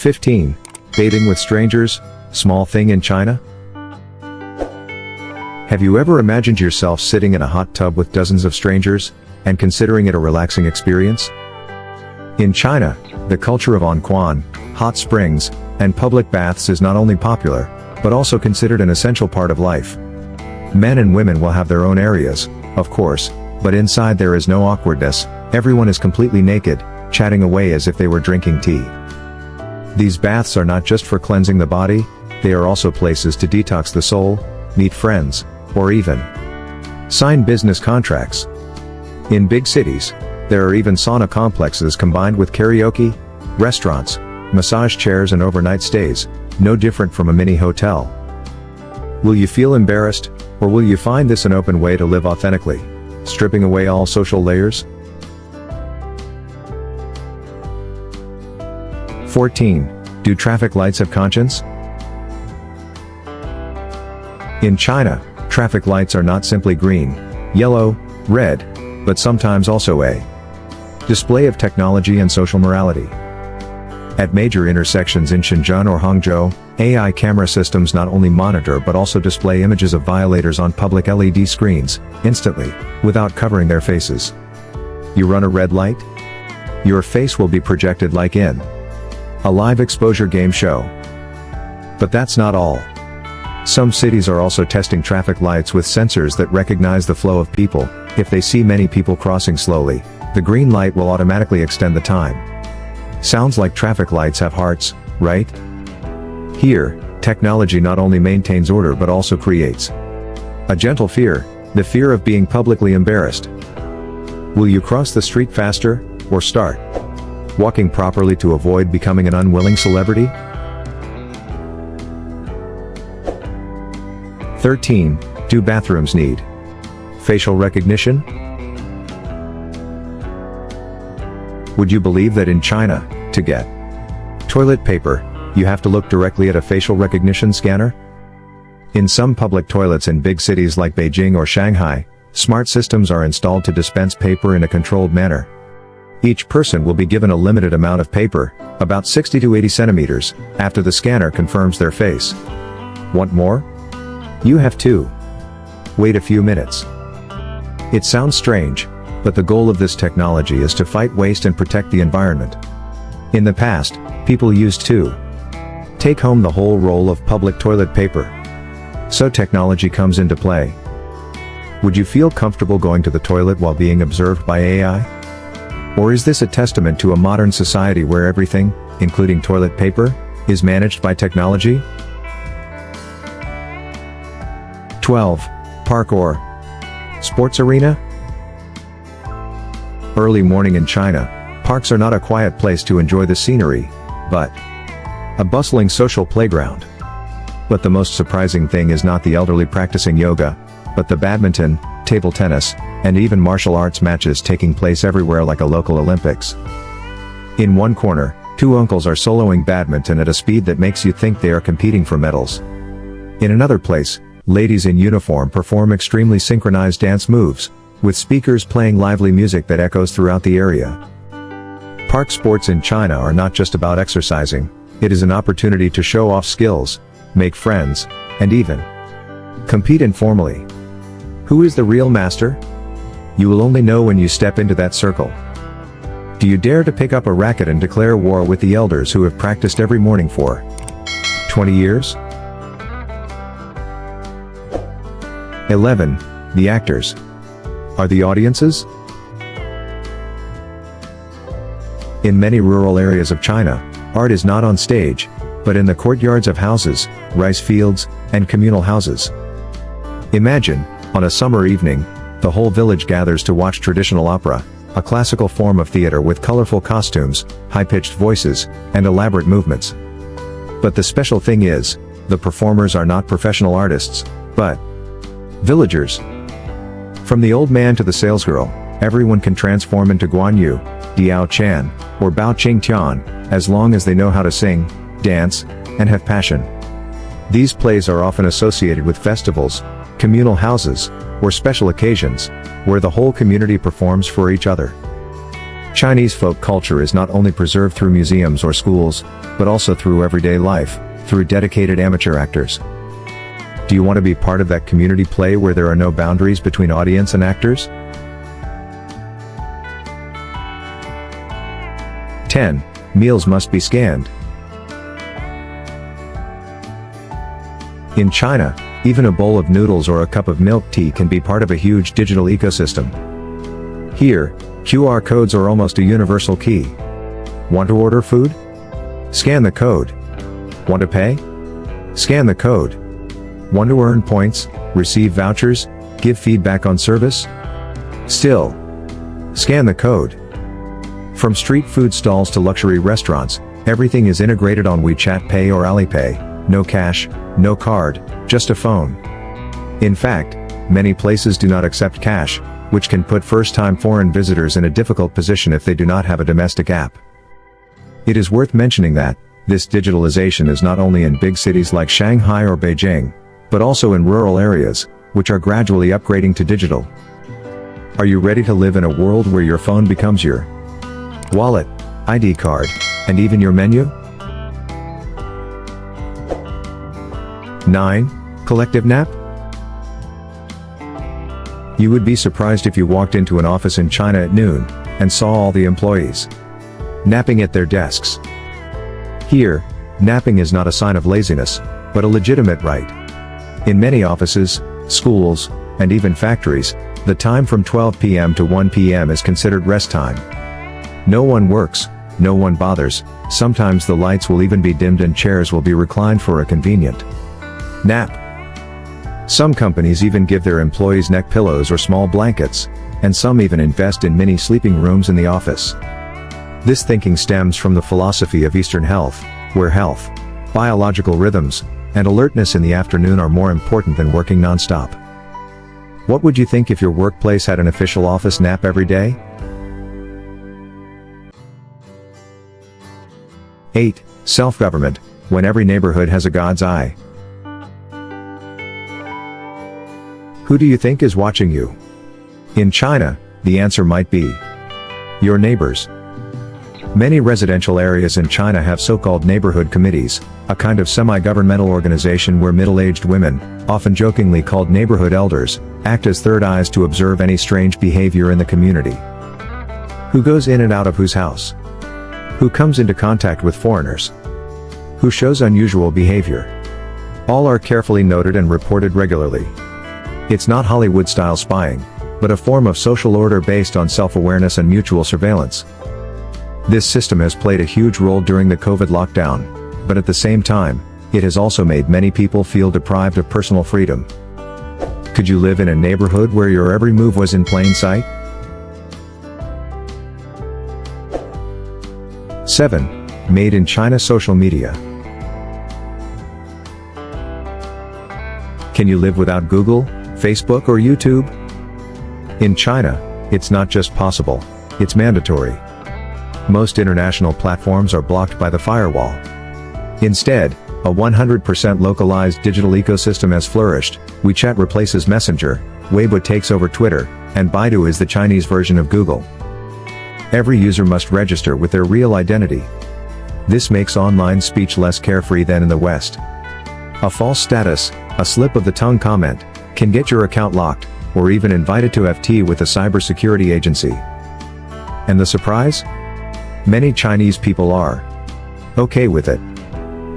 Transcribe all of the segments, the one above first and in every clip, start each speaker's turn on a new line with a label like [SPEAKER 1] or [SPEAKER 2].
[SPEAKER 1] 15. Bathing with strangers, small thing in China? Have you ever imagined yourself sitting in a hot tub with dozens of strangers, and considering it a relaxing experience? In China, the culture of onquan, hot springs, and public baths is not only popular, but also considered an essential part of life. Men and women will have their own areas, of course, but inside there is no awkwardness, everyone is completely naked, chatting away as if they were drinking tea. These baths are not just for cleansing the body, they are also places to detox the soul, meet friends, or even sign business contracts. In big cities, there are even sauna complexes combined with karaoke, restaurants, massage chairs and overnight stays, no different from a mini hotel. Will you feel embarrassed, or will you find this an open way to live authentically, stripping away all social layers? 14. Do traffic lights have conscience? In China, traffic lights are not simply green, yellow, red, but sometimes also a display of technology and social morality. At major intersections in Shenzhen or Hangzhou, AI camera systems not only monitor but also display images of violators on public LED screens, instantly, without covering their faces. You run a red light? Your face will be projected like in a live exposure game show. But that's not all. Some cities are also testing traffic lights with sensors that recognize the flow of people. If they see many people crossing slowly, the green light will automatically extend the time. Sounds like traffic lights have hearts, right? Here, technology not only maintains order but also creates a gentle fear, the fear of being publicly embarrassed. Will you cross the street faster, or start walking properly to avoid becoming an unwilling celebrity? 13. Do bathrooms need facial recognition? Would you believe that in China, to get toilet paper, you have to look directly at a facial recognition scanner? In some public toilets in big cities like Beijing or Shanghai, smart systems are installed to dispense paper in a controlled manner. Each person will be given a limited amount of paper, about 60 to 80 centimeters, after the scanner confirms their face. Want more? You have to wait a few minutes. It sounds strange, but the goal of this technology is to fight waste and protect the environment. In the past, people used to take home the whole roll of public toilet paper. So technology comes into play. Would you feel comfortable going to the toilet while being observed by AI? Or is this a testament to a modern society where everything, including toilet paper, is managed by technology? 12. Park or sports arena? Early morning in China, parks are not a quiet place to enjoy the scenery, but a bustling social playground. But the most surprising thing is not the elderly practicing yoga, but the badminton, table tennis, and even martial arts matches taking place everywhere like a local Olympics. In one corner, two uncles are soloing badminton at a speed that makes you think they are competing for medals. In another place, ladies in uniform perform extremely synchronized dance moves, with speakers playing lively music that echoes throughout the area. Park sports in China are not just about exercising, it is an opportunity to show off skills, make friends, and even compete informally. Who is the real master? You will only know when you step into that circle. Do you dare to pick up a racket and declare war with the elders who have practiced every morning for 20 years? 11. The actors are the audiences? In many rural areas of China, art is not on stage, but in the courtyards of houses, rice fields, and communal houses. Imagine, on a summer evening, the whole village gathers to watch traditional opera, a classical form of theater with colorful costumes, high-pitched voices, and elaborate movements. But the special thing is, the performers are not professional artists, but villagers. From the old man to the salesgirl, everyone can transform into Guan Yu, Diao Chan, or Bao Qing Tian, as long as they know how to sing, dance, and have passion. These plays are often associated with festivals, communal houses, or special occasions, where the whole community performs for each other. Chinese folk culture is not only preserved through museums or schools, but also through everyday life, through dedicated amateur actors. Do you want to be part of that community play where there are no boundaries between audience and actors? 10. Meals must be scanned. In China, even a bowl of noodles or a cup of milk tea can be part of a huge digital ecosystem. Here, QR codes are almost a universal key. Want to order food? Scan the code. Want to pay? Scan the code. Want to earn points, receive vouchers, give feedback on service? Still, scan the code. From street food stalls to luxury restaurants, everything is integrated on WeChat Pay or Alipay. No cash, no card, just a phone. In fact, many places do not accept cash, which can put first-time foreign visitors in a difficult position if they do not have a domestic app. It is worth mentioning that this digitalization is not only in big cities like Shanghai or Beijing, but also in rural areas, which are gradually upgrading to digital. Are you ready to live in a world where your phone becomes your wallet, ID card, and even your menu? 9. Collective nap? You would be surprised if you walked into an office in China at noon, and saw all the employees napping at their desks. Here, napping is not a sign of laziness, but a legitimate right. In many offices, schools, and even factories, the time from 12 p.m. to 1 p.m. is considered rest time. No one works, no one bothers, sometimes the lights will even be dimmed and chairs will be reclined for a convenient nap. Some companies even give their employees neck pillows or small blankets, and some even invest in mini sleeping rooms in the office. This thinking stems from the philosophy of Eastern health, where health, biological rhythms, and alertness in the afternoon are more important than working non-stop. What would you think if your workplace had an official office nap every day? 8. Self-government, when every neighborhood has a God's eye. Who do you think is watching you? In China, the answer might be your neighbors. Many residential areas in China have so-called neighborhood committees, a kind of semi-governmental organization where middle-aged women, often jokingly called neighborhood elders, act as third eyes to observe any strange behavior in the community. Who goes in and out of whose house? Who comes into contact with foreigners? Who shows unusual behavior? All are carefully noted and reported regularly. It's not Hollywood-style spying, but a form of social order based on self-awareness and mutual surveillance. This system has played a huge role during the COVID lockdown, but at the same time, it has also made many people feel deprived of personal freedom. Could you live in a neighborhood where your every move was in plain sight? 7. Made in China social media. Can you live without Google, Facebook, or YouTube? In China, it's not just possible, it's mandatory. Most international platforms are blocked by the firewall. Instead, a 100% localized digital ecosystem has flourished. WeChat replaces Messenger, Weibo takes over Twitter, and Baidu is the Chinese version of Google. Every user must register with their real identity. This makes online speech less carefree than in the West. A false status, a slip of the tongue comment, can get your account locked, or even invited to FT with a cybersecurity agency. And the surprise? Many Chinese people are okay with it.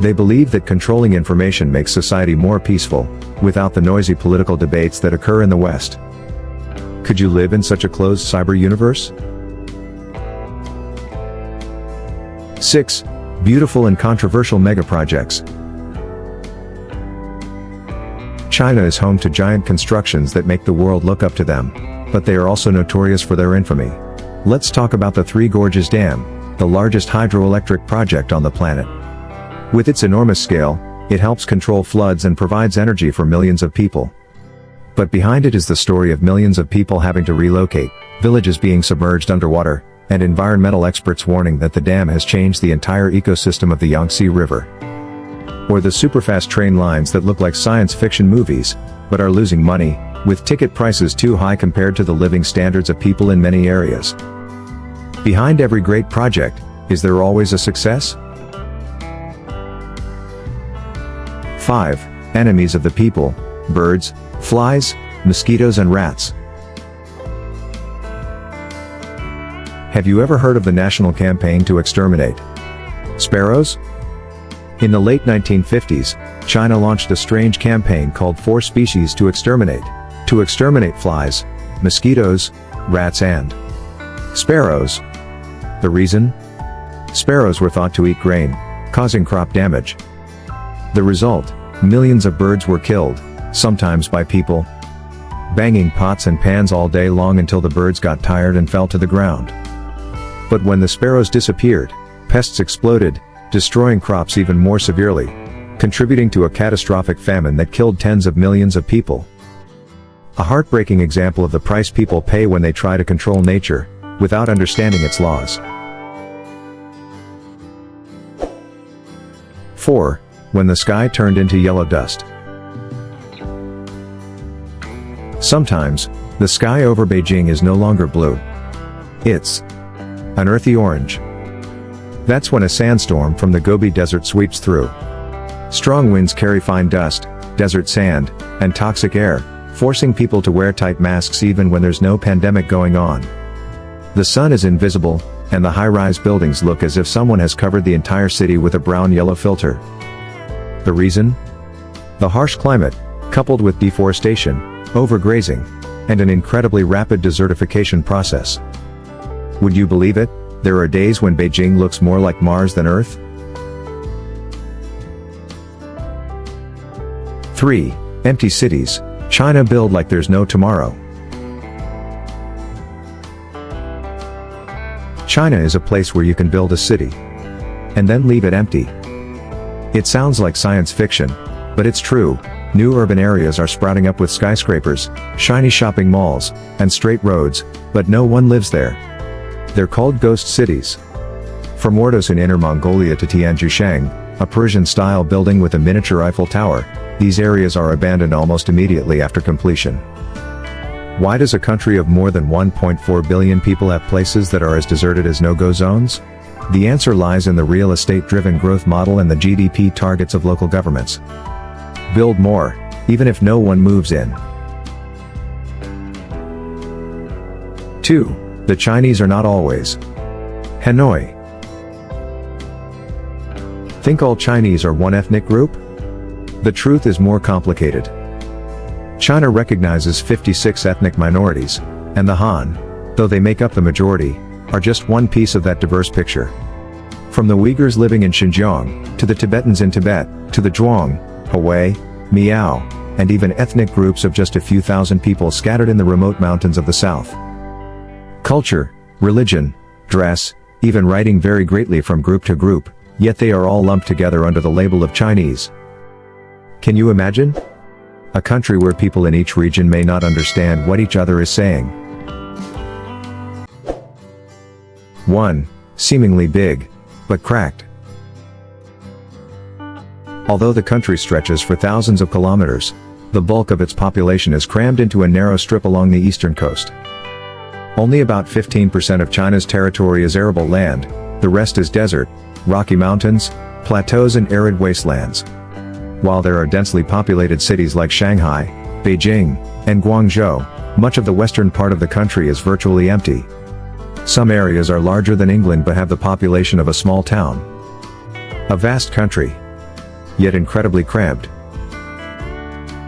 [SPEAKER 1] They believe that controlling information makes society more peaceful, without the noisy political debates that occur in the West. Could you live in such a closed cyber universe? 6. Beautiful and controversial megaprojects. China is home to giant constructions that make the world look up to them, but they are also notorious for their infamy. Let's talk about the Three Gorges Dam, the largest hydroelectric project on the planet. With its enormous scale, it helps control floods and provides energy for millions of people. But behind it is the story of millions of people having to relocate, villages being submerged underwater, and environmental experts warning that the dam has changed the entire ecosystem of the Yangtze River. Or the superfast train lines that look like science fiction movies, but are losing money, with ticket prices too high compared to the living standards of people in many areas. Behind every great project, is there always a success? 5. Enemies of the people: birds, flies, mosquitoes and rats. Have you ever heard of the national campaign to exterminate sparrows? In the late 1950s, China launched a strange campaign called 4 species to exterminate flies, mosquitoes, rats and sparrows. The reason? Sparrows were thought to eat grain, causing crop damage. The result: millions of birds were killed, sometimes by people banging pots and pans all day long until the birds got tired and fell to the ground. But when the sparrows disappeared, pests exploded, destroying crops even more severely, contributing to a catastrophic famine that killed tens of millions of people. A heartbreaking example of the price people pay when they try to control nature, without understanding its laws. 4. When the sky turned into yellow dust. Sometimes, the sky over Beijing is no longer blue. It's an earthy orange. That's when a sandstorm from the Gobi Desert sweeps through. Strong winds carry fine dust, desert sand, and toxic air, forcing people to wear tight masks even when there's no pandemic going on. The sun is invisible, and the high-rise buildings look as if someone has covered the entire city with a brown-yellow filter. The reason? The harsh climate, coupled with deforestation, overgrazing, and an incredibly rapid desertification process. Would you believe it? There are days when Beijing looks more like Mars than Earth? 3. Empty cities. China build like there's no tomorrow. China is a place where you can build a city and then leave it empty. It sounds like science fiction, but it's true. New urban areas are sprouting up with skyscrapers, shiny shopping malls, and straight roads, but no one lives there. They're called ghost cities. From Ordos in Inner Mongolia to Tianjushan, a Persian-style building with a miniature Eiffel Tower, these areas are abandoned almost immediately after completion. Why does a country of more than 1.4 billion people have places that are as deserted as no-go zones? The answer lies in the real estate-driven growth model and the GDP targets of local governments. Build more, even if no one moves in. 2. The Chinese are not always HANOI. Think all Chinese are one ethnic group? The truth is more complicated. China recognizes 56 ethnic minorities, and the Han, though they make up the majority, are just one piece of that diverse picture. From the Uyghurs living in Xinjiang, to the Tibetans in Tibet, to the Zhuang, Hui, Miao, and even ethnic groups of just a few thousand people scattered in the remote mountains of the south. Culture, religion, dress, even writing vary greatly from group to group, yet they are all lumped together under the label of Chinese. Can you imagine? A country where people in each region may not understand what each other is saying. 1. Seemingly big, but cracked. Although the country stretches for thousands of kilometers, the bulk of its population is crammed into a narrow strip along the eastern coast. Only about 15% of China's territory is arable land, the rest is desert, rocky mountains, plateaus and arid wastelands. While there are densely populated cities like Shanghai, Beijing, and Guangzhou, much of the western part of the country is virtually empty. Some areas are larger than England but have the population of a small town. A vast country, yet incredibly cramped.